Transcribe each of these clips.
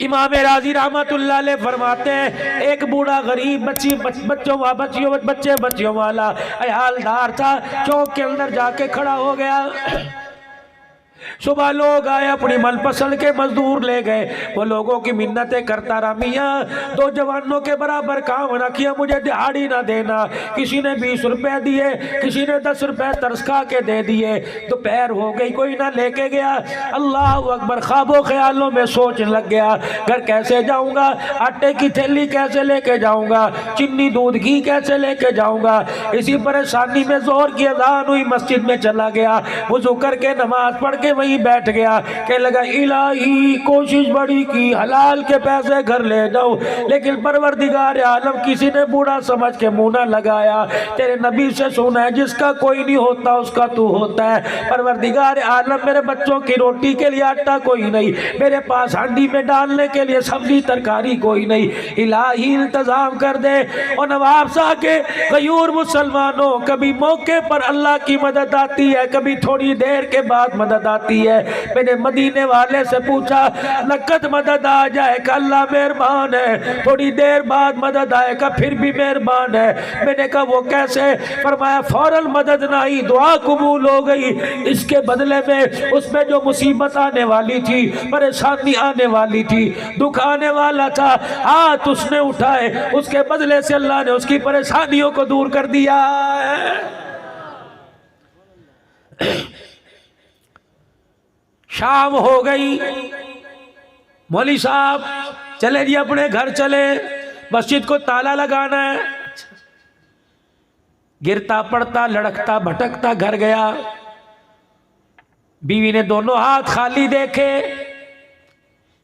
امام راضی رحمت اللہ علیہ فرماتے ہیں ایک بوڑھا غریب بچیوں والا عیالدار تھا، چوک کے اندر جا کے کھڑا ہو گیا۔ صبح لوگ آئے، اپنی من پسند کے مزدور لے گئے، وہ لوگوں کی منتیں کرتا رہا، میاں 2 جوانوں کے برابر کام نہ کیا، مجھے دہاڑی نہ دینا۔ کسی نے 20 روپے دیے، کسی نے 10 روپے ترس کھا کے دے دیے، دوپہر ہو گئی کوئی نہ لے کے گیا۔ اللہ اکبر، خواب و خیالوں میں سوچنے لگ گیا، گھر کیسے جاؤں گا، آٹے کی تھیلی کیسے لے کے جاؤں گا، چینی دودھ گھی کیسے لے کے جاؤں گا۔ اسی پریشانی میں ظہر کی اذان ہوئی، مسجد میں چلا گیا، وضو کر کے نماز پڑھ کے وہیں بیٹھ گیا کہ لگا الہی کوشش بڑی کی حلال کے پیسے گھر لے جاؤ، لیکن پروردگار عالم کسی نے بوڑھا سمجھ کے منہ نہ لگایا۔ تیرے نبی سے سنا ہے جس کا کوئی نہیں ہوتا اس کا تو ہوتا ہے۔ پروردگار عالم میرے بچوں کی روٹی کے لیے آٹا کوئی نہیں، میرے پاس ہانڈی میں ڈالنے کے لیے سبزی ترکاری کوئی نہیں، الہی انتظام کر دے۔ اور نواب صاحب کے غیور مسلمانوں، کبھی موقع پر اللہ کی مدد آتی ہے، کبھی تھوڑی دیر کے بعد مدد آتی ہے۔ میں نے مدینے والے سے پوچھا نقد مدد آ جائے کہ اللہ مہربان ہے، تھوڑی دیر بعد مدد آئے گا پھر بھی مہربان ہے۔ میں نے کہا وہ کیسے؟ فرمایا فوراً مدد نہ آئی، دعا قبول ہو گئی، اس کے بدلے میں اس میں جو مصیبت آنے والی تھی، پریشانی آنے والی تھی، دکھ آنے والا تھا، ہاتھ اس نے اٹھائے، اس کے بدلے سے اللہ نے اس کی پریشانیوں کو دور کر دیا۔ شام ہو گئی، مولوی صاحب چلے جی اپنے گھر چلے، مسجد کو تالا لگانا ہے۔ گرتا پڑتا لڑکتا بھٹکتا گھر گیا، بیوی نے دونوں ہاتھ خالی دیکھے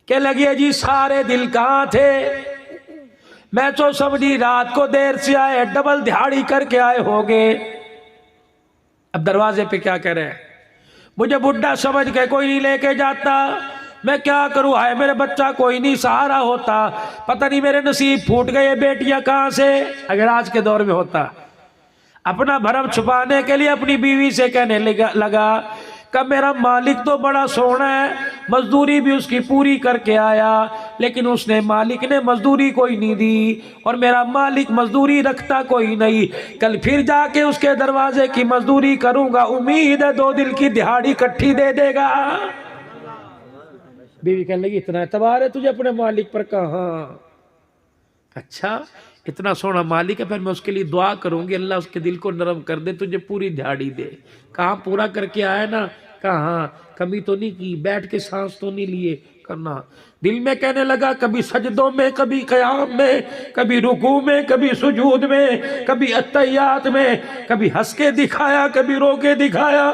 کہ لگے جی سارے دل کہاں تھے، میں تو سمجھی رات کو دیر سے آئے، ڈبل دہاڑی کر کے آئے ہوگے۔ اب دروازے پہ کیا کہہ رہے ہیں، مجھے بڈھا سمجھ کے کوئی نہیں لے کے جاتا، میں کیا کروں، آئے میرے بچہ کوئی نہیں سہارا ہوتا، پتہ نہیں میرے نصیب پھوٹ گئے، بیٹیاں کہاں سے۔ اگر آج کے دور میں ہوتا، اپنا بھرم چھپانے کے لیے اپنی بیوی سے کہنے لگا کہ میرا مالک تو بڑا سونا ہے، مزدوری بھی اس کی پوری کر کے آیا، لیکن اس نے مالک نے مزدوری کوئی نہیں دی، اور میرا مالک مزدوری رکھتا کوئی نہیں، کل پھر جا کے اس کے دروازے کی مزدوری کروں گا، امید ہے 2 دن کی دہاڑی کٹھی دے دے گا۔ بیوی کہنے لگی اتنا اعتبار ہے تجھے اپنے مالک پر؟ کہاں، اچھا اتنا سونا مالک ہے، پھر میں اس کے لیے دعا کروں گی اللہ اس کے دل کو نرم کر دے، تجھے پوری دہاڑی دے۔ کہاں پورا کر کے آیا نا، کہاں کمی تو نہیں کی، بیٹھ کے سانس تو نہیں لیے کرنا۔ دل میں کہنے لگا کبھی سجدوں میں، کبھی قیام میں، کبھی رکوع میں، کبھی سجود میں، کبھی اتحیات میں، کبھی ہنس کے دکھایا، کبھی رو کے دکھایا۔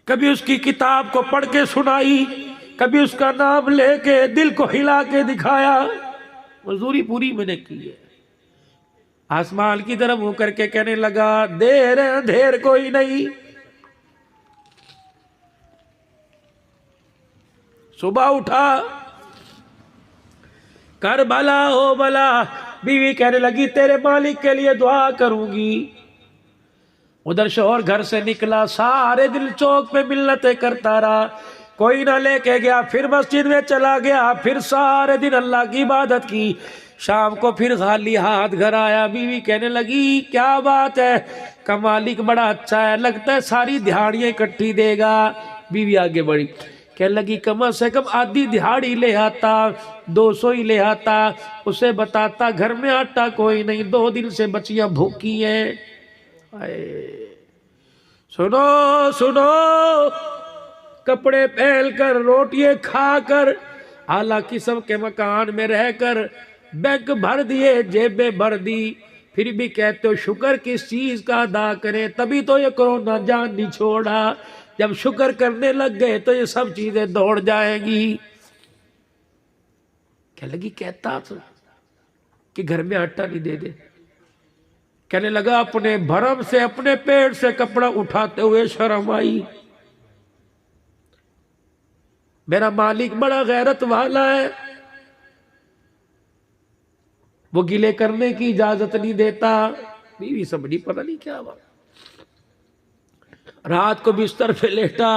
کبھی اس کی کتاب کو پڑھ کے سنائی، کبھی اس کا نام لے کے دل کو ہلا کے دکھایا۔ مزدوری پوری میں نے کی ہے۔ آسمان کی طرف منہ کر کے کہنے لگا دیر اندھیر کوئی نہیں۔ صبح اٹھا، کر بلا ہو بلا، بیوی کہنے لگی تیرے مالک کے لیے دعا کروں گی۔ ادھر شوہر گھر سے نکلا، سارے دن چوک پہ منتیں کرتا رہا، کوئی نہ لے کے گیا، پھر مسجد میں چلا گیا، پھر سارے دن اللہ کی عبادت کی، شام کو پھر خالی ہاتھ گھر آیا۔ بیوی کہنے لگی کیا بات ہے کہ مالک بڑا اچھا ہے، لگتا ہے ساری دہاڑیاں اکٹھی دے گا۔ بیوی آگے بڑھی، کہنے لگی کم سے کم آدھی دہاڑی لے آتا، 200 ہی لے آتا، اسے بتاتا گھر میں آٹا کوئی نہیں، 2 دن سے بچیاں بھوکی ہیں۔ سنو سنو، کپڑے پہن کر، روٹیاں کھا کر، اعلیٰ قسم کے مکان میں رہ کر، بینک بھر دیے، جیبیں بھر دی، پھر بھی کہتے ہو شکر کس چیز کا ادا کریں، تبھی تو یہ کورونا جان نہیں چھوڑا، جب شکر کرنے لگ گئے تو یہ سب چیزیں دوڑ جائیں گی۔ کہنے لگی کہتا تھا کہ گھر میں آٹا نہیں دے دے، کہنے لگا اپنے بھرم سے، اپنے پیٹ سے کپڑا اٹھاتے ہوئے شرم آئی، میرا مالک بڑا غیرت والا ہے، وہ گلے کرنے کی اجازت نہیں دیتا۔ بیوی سمجھی پتہ نہیں کیا بات، رات کو بستر پہ لیٹا،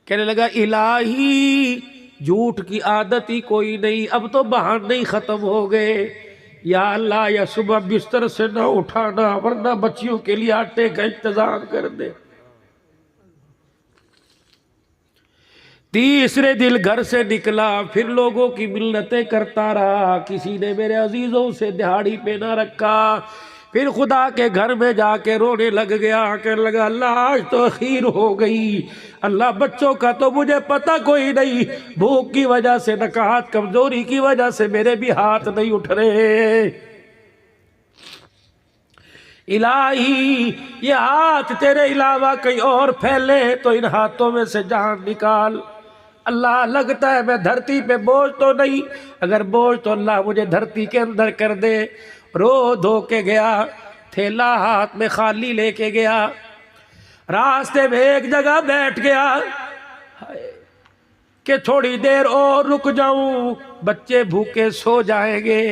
کہنے لگا الہی جھوٹ کی عادت ہی کوئی نہیں، اب تو بہانے ہی ختم ہو گئے، یا اللہ یا صبح بستر سے نہ اٹھانا ورنہ بچیوں کے لیے آٹے کا انتظام کر دے۔ تیسرے دن گھر سے نکلا، پھر لوگوں کی منتیں کرتا رہا، کسی نے میرے عزیزوں سے دہاڑی پہ نہ رکھا، پھر خدا کے گھر میں جا کے رونے لگ گیا، کہنے لگا اللہ آج تو اخیر ہو گئی، اللہ بچوں کا تو مجھے پتہ کوئی نہیں، بھوک کی وجہ سے نکاحت کمزوری کی وجہ سے میرے بھی ہاتھ نہیں اٹھ رہے، الہی یہ ہاتھ تیرے علاوہ کہیں اور پھیلے تو ان ہاتھوں میں سے جان نکال۔ اللہ لگتا ہے میں دھرتی پہ بوجھ تو نہیں، اگر بوجھ تو اللہ مجھے دھرتی کے اندر کر دے۔ رو دھو کے گیا، تھیلا ہاتھ میں خالی لے کے گیا، راستے میں ایک جگہ بیٹھ گیا کہ تھوڑی دیر اور رک جاؤں، بچے بھوکے سو جائیں گے۔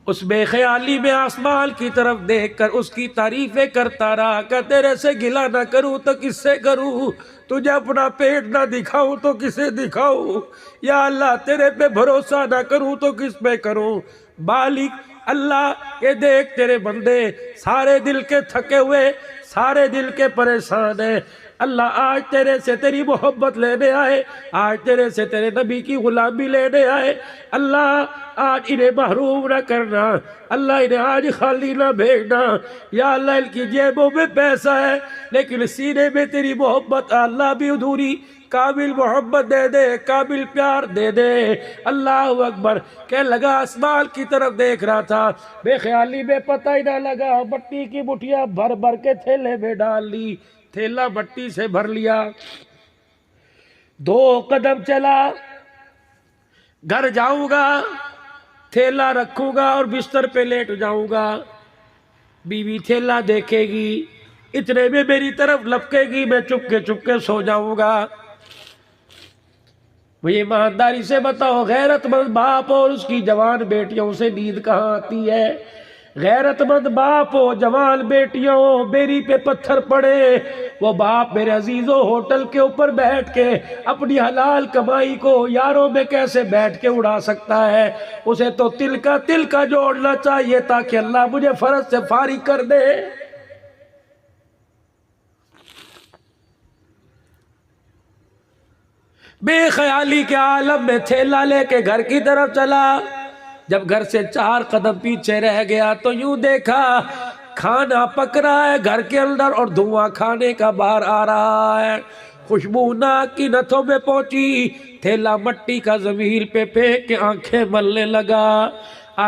اس بے خیالی میں آسمان کی طرف دیکھ کر اس کی تعریفیں کرتا رہا کہ تیرے سے گلہ نہ کروں تو کس سے کروں، تجھے اپنا پیٹ نہ دکھاؤں تو کسے دکھاؤں، یا اللہ تیرے پہ بھروسہ نہ کروں تو کس پہ کروں۔ مالک اللہ کہ دیکھ تیرے بندے سارے دل کے تھکے ہوئے، سارے دل کے پریشان ہیں، اللہ آج تیرے سے تیری محبت لینے آئے، آج تیرے سے تیرے نبی کی غلامی لینے آئے، اللہ آج انہیں محروم نہ کرنا، اللہ انہیں آج خالی نہ بھیجنا، یا اللہ ان کی جیبوں میں پیسہ ہے لیکن سینے میں تیری محبت اللہ بھی ادھوری، کامل محبت دے دے، کامل پیار دے دے۔ اللہ اکبر کہ لگا آسمان کی طرف دیکھ رہا تھا، بے خیالی میں پتہ ہی نہ لگا مٹی کی مٹھیاں بھر بھر کے تھیلے میں ڈال لی، تھیلا مٹی سے بھر لیا، 2 قدم چلا، گھر جاؤں گا، تھیلا رکھوں گا اور بستر پہ لیٹ جاؤں گا، بیوی تھیلا دیکھے گی، اتنے میں میری طرف لپکے گی، میں چپ کے سو جاؤں گا۔ مجھے ایمانداری سے بتاؤ غیرت مند باپ اور اس کی جوان بیٹیوں سے نیند کہاں آتی ہے؟ غیرت مند باپ ہو، جوان بیٹیوں ہو، بیری پہ پتھر پڑے، وہ باپ میرے عزیزوں ہوٹل کے اوپر بیٹھ کے اپنی حلال کمائی کو یاروں میں کیسے بیٹھ کے اڑا سکتا ہے؟ اسے تو تل کا جوڑنا چاہیے تاکہ اللہ مجھے فرض سے فارغ کر دے۔ بے خیالی کے عالم میں تھیلا لے کے گھر کی طرف چلا، جب گھر سے 4 قدم پیچھے رہ گیا تو یوں دیکھا کھانا پک رہا ہے گھر کے اندر اور دھواں کھانے کا باہر آ رہا ہے، خوشبو ناک کی نتھوں میں پہنچی، تھیلا مٹی کا زمین پہ پھینک کے آنکھیں ملنے لگا،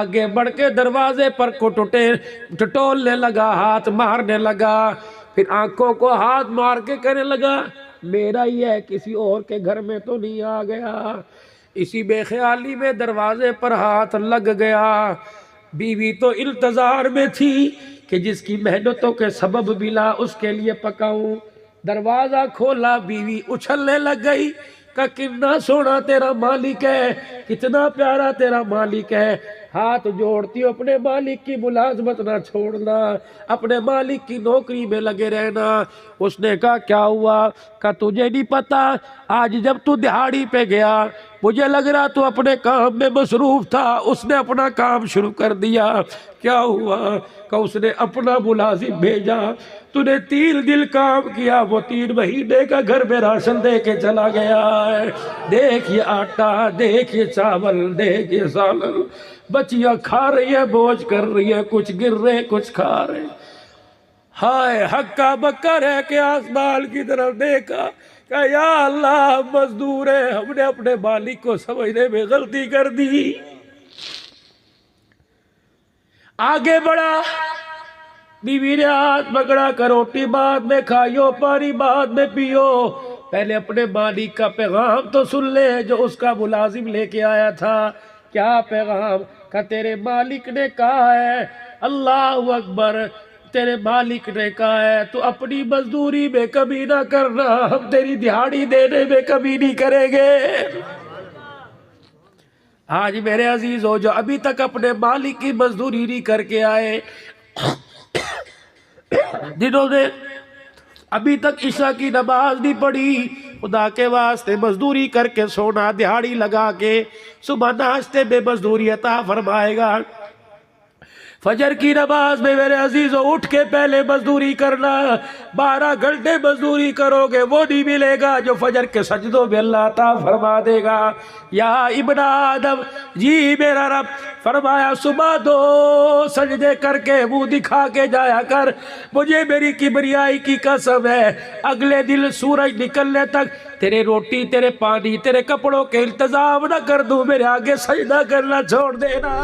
آگے بڑھ کے دروازے پر کو ٹٹولنے لگا، ہاتھ مارنے لگا، پھر آنکھوں کو ہاتھ مار کے کہنے لگا میرا ہی ہے، کسی اور کے گھر میں تو نہیں آ گیا۔ اسی بے خیالی میں دروازے پر ہاتھ لگ گیا، بیوی تو انتظار میں تھی کہ جس کی محنتوں کے سبب ملا اس کے لیے پکاؤں، دروازہ کھولا، بیوی اچھلنے لگ گئی کہ کتنا سونا تیرا مالک ہے، کتنا پیارا تیرا مالک ہے، ہاتھ جوڑتی ہو اپنے مالک کی ملازمت نہ چھوڑنا، اپنے مالک کی نوکری میں لگے رہنا۔ اس نے کہا کیا ہوا؟ کہا تجھے نہیں پتا آج جب تو دہاڑی پہ گیا مجھے لگ رہا تو اپنے کام میں مصروف تھا، اس نے اپنا کام شروع کر دیا، کیا ہوا؟ کہ اس نے اپنا ملازم بھیجا، تو نے 3 دن کام کیا، وہ 3 مہینے کا گھر میں راشن دے کے چلا گیا ہے، دیکھ یہ آٹا، دیکھ یہ چاول، دیکھ یہ سالن، بچیاں کھا رہی ہیں، بوجھ کر رہی ہیں، کچھ گر رہے کچھ کھا رہے، ہائے ہکا بکا رہ کے آسمان کی طرف دیکھا کہ یا اللہ مزدور ہے، ہم نے اپنے مالک کو سمجھنے میں غلطی کر دی۔ آگے بڑھا، بیوی نے ہاتھ پکڑا کہ روٹی بعد میں کھائیو، پانی بعد میں پیو، پہلے اپنے مالک کا پیغام تو سن لے جو اس کا ملازم لے کے آیا تھا۔ کیا پیغام؟ کہ تیرے مالک نے کہا ہے، اللہ اکبر، تیرے مالک نے کہا ہے تو اپنی مزدوری میں کمی نہ کرنا، ہم تیری دہاڑی دینے میں کمی نہیں کریں گے۔ آج میرے عزیزو جو ابھی تک اپنے مالک کی مزدوری نہیں کر کے آئے، جنہوں نے ابھی تک عشاء کی نماز نہیں پڑھی، خدا کے واسطے مزدوری کر کے سونا، دہاڑی لگا کے صبح ناشتے میں مزدوری عطا فرمائے گا۔ فجر کی نماز میں میرے عزیزوں اٹھ کے پہلے مزدوری کرنا، 12 گھنٹے مزدوری کرو گے وہ نہیں ملے گا جو فجر کے سجدوں میں اللہ عطا فرما دے گا۔ یا ابن آدم، جی میرا رب فرمایا صبح 2 سجدے کر کے منہ دکھا کے جایا کر، مجھے میری کبریائی کی قسم ہے اگلے دن سورج نکلنے تک تیرے روٹی، تیرے پانی، تیرے کپڑوں کے انتظام نہ کر دوں، میرے آگے سجدہ کرنا چھوڑ دینا۔